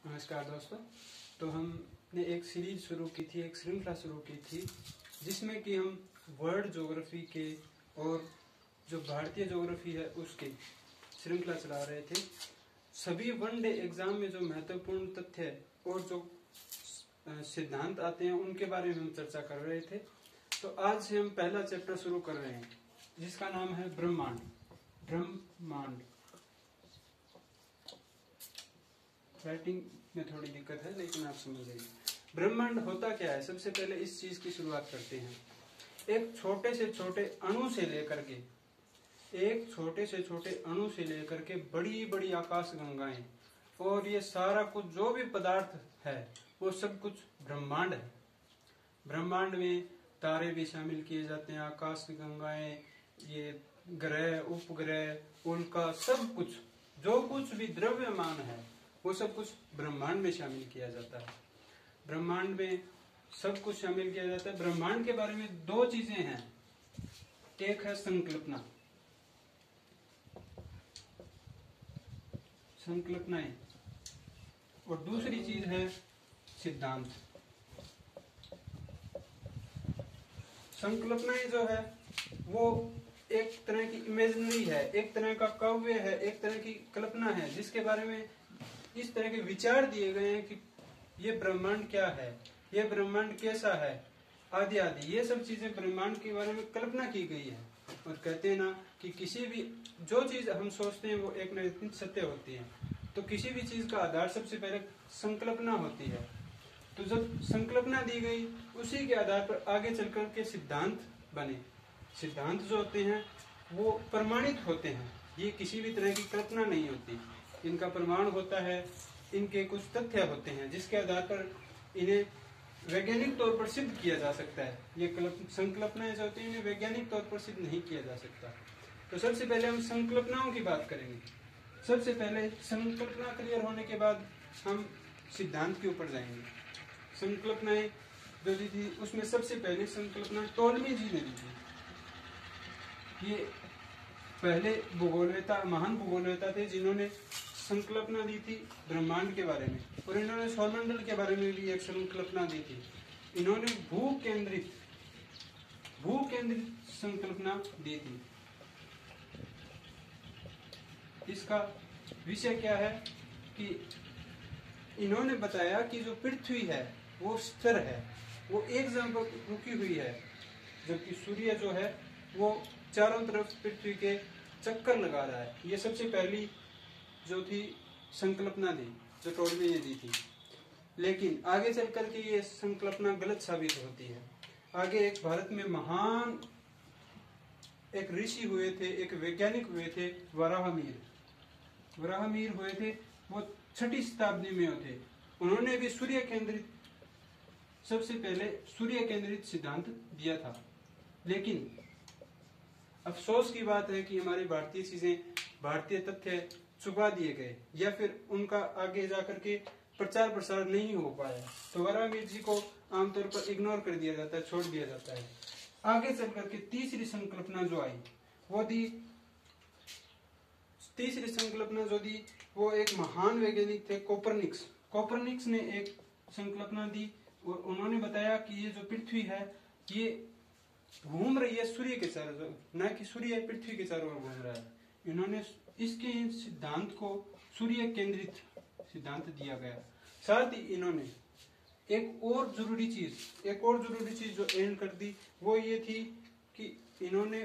नमस्कार दोस्तों। तो हमने एक सीरीज शुरू की थी, एक श्रृंखला शुरू की थी जिसमें कि हम वर्ल्ड ज्योग्राफी के और जो भारतीय ज्योग्राफी है उसके श्रृंखला चला रहे थे। सभी वनडे एग्जाम में जो महत्वपूर्ण तथ्य और जो सिद्धांत आते हैं उनके बारे में हम चर्चा कर रहे थे। तो आज से हम पहला चैप्टर शुरू कर रहे हैं जिसका नाम है ब्रह्मांड। ब्रह्मांड राइटिंग में थोड़ी दिक्कत है लेकिन आप समझ जाइए। ब्रह्मांड होता क्या है, सबसे पहले इस चीज की शुरुआत करते हैं। एक छोटे से छोटे अणु से लेकर के बड़ी बड़ी आकाश गंगाएं और ये सारा कुछ जो भी पदार्थ है वो सब कुछ ब्रह्मांड है। ब्रह्मांड में तारे भी शामिल किए जाते हैं, आकाश गंगाएं, ये ग्रह, उपग्रह, उल्का, सब कुछ जो कुछ भी द्रव्यमान है वो सब कुछ ब्रह्मांड में शामिल किया जाता है। ब्रह्मांड में सब कुछ शामिल किया जाता है। ब्रह्मांड के बारे में दो चीजें हैं, एक है संकल्पनाएं और दूसरी चीज है सिद्धांत। संकल्पनाएं जो है वो एक तरह की इमेजिनरी है, एक तरह का काव्य है, एक तरह की कल्पना है जिसके बारे में इस तरह के विचार दिए गए हैं कि ये ब्रह्मांड क्या है, ये ब्रह्मांड कैसा है, आदि आदि। ये सब चीजें ब्रह्मांड के बारे में कल्पना की गई है। और कहते हैं ना कि किसी भी जो चीज हम सोचते हैं वो एक न एक दिन सत्य होती है। तो किसी भी चीज का आधार सबसे पहले संकल्पना होती है। तो जब संकल्पना दी गई उसी के आधार पर आगे चलकर के सिद्धांत बने। सिद्धांत जो होते हैं वो प्रमाणित होते हैं, ये किसी भी तरह की कल्पना नहीं होती। इनका प्रमाण होता है, इनके कुछ तथ्य होते हैं जिसके आधार पर इन्हें वैज्ञानिक तौर पर सिद्ध किया जा सकता है। ये संकल्पनाएं जो होती हैं इन्हें वैज्ञानिक तौर पर सिद्ध नहीं किया जा सकता। तो सबसे पहले हम संकल्पनाओं की बात करेंगे। सबसे पहले संकल्पना क्लियर होने के बाद हम सिद्धांत के ऊपर जाएंगे। संकल्पनाएं जो दी थी उसमें सबसे पहले संकल्पना टोलमी जी ने दी थी। ये पहले भूगोलवेता, महान भूगोलवेता थे जिन्होंने संकल्पना दी थी ब्रह्मांड के बारे में। और इन्होंने सौरमंडल के बारे में भी एक संकल्पना दी थी। इन्होंने भू केंद्रित संकल्पना दी थी। इसका विषय क्या है कि इन्होंने बताया कि जो पृथ्वी है वो स्थिर है, वो एक जगह पर रुकी हुई है, जबकि सूर्य जो है वो चारों तरफ पृथ्वी के चक्कर लगा रहा है। ये सबसे पहली जो थी संकल्पना दी जो टोलमी ने दी थी। लेकिन आगे चल करके ये संकल्पना गलत साबित होती है। आगे एक भारत में महान एक ऋषि हुए थे, एक वैज्ञानिक हुए थे, वराहमिहिर हुए थे। वो 6वीं शताब्दी में थे। उन्होंने भी सबसे पहले सूर्य केंद्रित सिद्धांत दिया था। लेकिन अफसोस की बात है कि हमारी भारतीय चीजें, भारतीय तथ्य छुपा दिए गए या फिर उनका आगे जाकर के प्रचार प्रसार नहीं हो पाया। तो वराहमिहिर जी को आमतौर पर इग्नोर कर दिया जाता है, छोड़ दिया जाता है। आगे चल करके तीसरी संकल्पना जो आई वो दी, तीसरी संकल्पना जो दी वो एक महान वैज्ञानिक थे, कोपरनिकस ने एक संकल्पना दी। और उन्होंने बताया कि ये जो पृथ्वी है ये घूम रही है सूर्य के चारों ओर, न कि सूर्य पृथ्वी के चारों ओर घूम रहा है। इन्होंने इसके सिद्धांत को सूर्य केंद्रित सिद्धांत दिया गया। साथ ही इन्होंने एक और जरूरी चीज जो एंड कर दी वो ये थी कि इन्होंने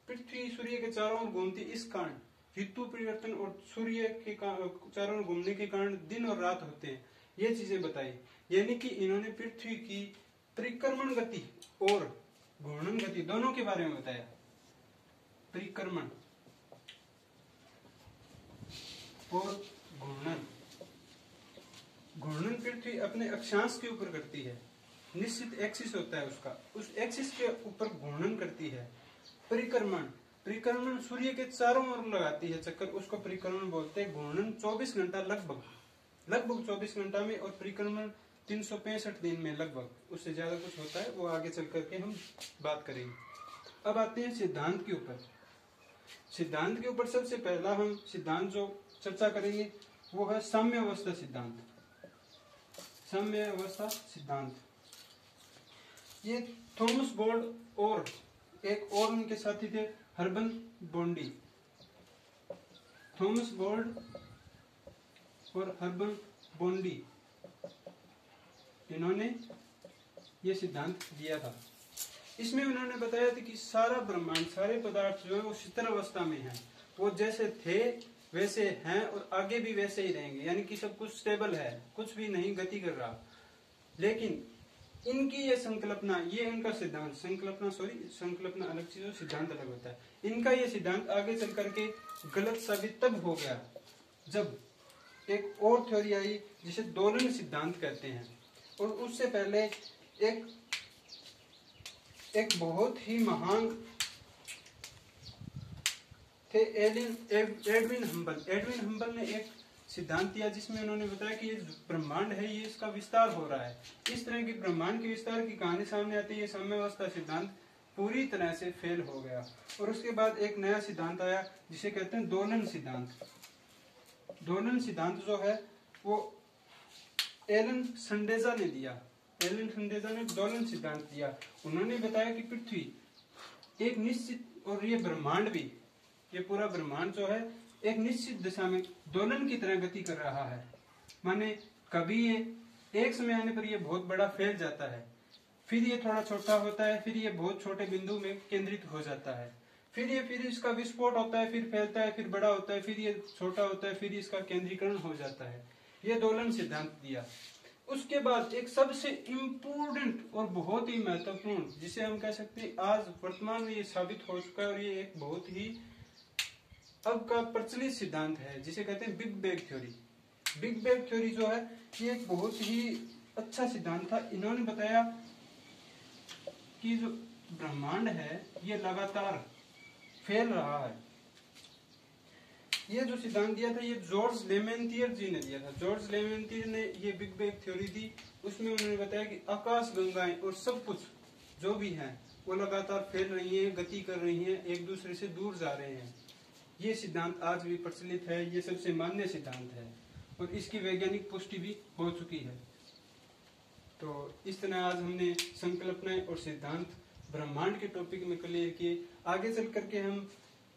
पृथ्वी सूर्य के चारों ओर घूमती, इस कारण ऋतु परिवर्तन और सूर्य के चारों ओर घूमने के कारण दिन और रात होते हैं, ये चीजें बताई। यानी कि इन्होंने पृथ्वी की परिक्रमण गति और घूर्णन गति दोनों के बारे में बताया। परिक्रमण और घूर्णन पृथ्वी अपने अक्षांश के ऊपर करती है, निश्चित एक्सिस होता है उसका, उस एक्सिस के ऊपर घूर्णन करती है। परिक्रमण सूर्य के चारों ओर लगाती है चक्कर, उसको परिक्रमण बोलते हैं। घूर्णन 24 घंटा लगभग 24 घंटा में, और परिक्रमण 365 दिन में लगभग, उससे ज्यादा कुछ होता है वो आगे चल करके हम बात करेंगे। अब आते हैं सिद्धांत के ऊपर। सबसे पहला हम सिद्धांत जो चर्चा करेंगे वो है साम्यावस्था सिद्धांत। साम्यावस्था सिद्धांत ये थॉमस बोल्ड और एक और उनके साथी थे हर्बन बॉन्डी। थॉमस बोल्ड और हर्बन बॉन्डी इन्होंने ये सिद्धांत दिया था। इसमें उन्होंने बताया था कि सारा ब्रह्मांड, सारे पदार्थ जो है वो शीतल अवस्था में है, वो जैसे थे वैसे हैं और आगे भी वैसे ही रहेंगे, यानी कि सब कुछ स्टेबल है, कुछ भी नहीं गति कर रहा। लेकिन इनकी ये संकल्पना, ये इनका सिद्धांत, संकल्पना अलग चीज और सिद्धांत अलग होता है। इनका ये सिद्धांत आगे चल करके गलत साबित तब हो गया जब एक और थ्योरी आई जिसे दोलन सिद्धांत कहते हैं। और उससे पहले एक बहुत ही महान थे एडविन हम्बल। एडविन हम्बल ने एक सिद्धांत दिया जिसमें उन्होंने बताया कि ये ब्रह्मांड है, ये इसका विस्तार हो रहा है। इस तरह की ब्रह्मांड के विस्तार की कहानी सामने आती है, ये साम्यावस्था सिद्धांत पूरी तरह से फेल हो गया। और उसके बाद एक नया सिद्धांत आया जिसे कहते हैं दोलन सिद्धांत। दोलन सिद्धांत जो है वो एलन संडेजा ने दिया। एलन संडेजा ने दोलन सिद्धांत दिया। उन्होंने बताया कि पृथ्वी एक निश्चित, और ये ब्रह्मांड भी, ये पूरा ब्रह्मांड जो है एक निश्चित दिशा में दोलन की तरह गति कर रहा है। माने कभी ये एक समय आने पर ये बहुत बड़ा फैल जाता है, फिर ये थोड़ा छोटा होता है, फिर ये बहुत छोटे बिंदु में केंद्रित हो जाता है, फिर इसका विस्फोट होता है, फिर फैलता है, फिर बड़ा होता है, फिर ये छोटा होता है, फिर इसका केंद्रीकरण हो जाता है। ये दोलन सिद्धांत दिया। उसके बाद एक सबसे इम्पोर्टेंट और बहुत ही महत्वपूर्ण, जिसे हम कह सकते हैं आज वर्तमान में ये साबित हो चुका है और ये एक बहुत ही अब का प्रचलित सिद्धांत है, जिसे कहते हैं big bang theory. Big bang theory जो है ये एक बहुत ही अच्छा सिद्धांत था। इन्होंने बताया कि जो ब्रह्मांड है ये लगातार फैल रहा है। ये जो सिद्धांत दिया था ये जॉर्ज लेमेंटियर जी ने दिया था। जॉर्ज लेमेंटियर ने ये बिग बैंग थ्योरी दी। उसमें उन्होंने बताया कि आकाश गंगाएं और सब कुछ जो भी है वो लगातार फैल रही है, गति कर रही है, एक दूसरे से दूर जा रहे हैं। ये सिद्धांत आज भी प्रचलित है, ये सबसे मान्य सिद्धांत है और इसकी वैज्ञानिक पुष्टि भी हो चुकी है। तो इस तरह आज हमने संकल्पनाएं और सिद्धांत ब्रह्मांड के टॉपिक में क्लियर किए। आगे चल करके हम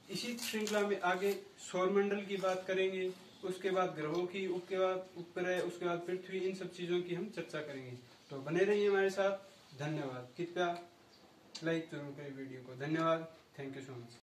इसी श्रृंखला में आगे सौरमंडल की बात करेंगे, उसके बाद ग्रहों की, उसके बाद उपग्रह, उसके बाद पृथ्वी, इन सब चीजों की हम चर्चा करेंगे। तो बने रहिए हमारे साथ। धन्यवाद। कृपया लाइक जरूर करें वीडियो को। धन्यवाद। Thank you so much.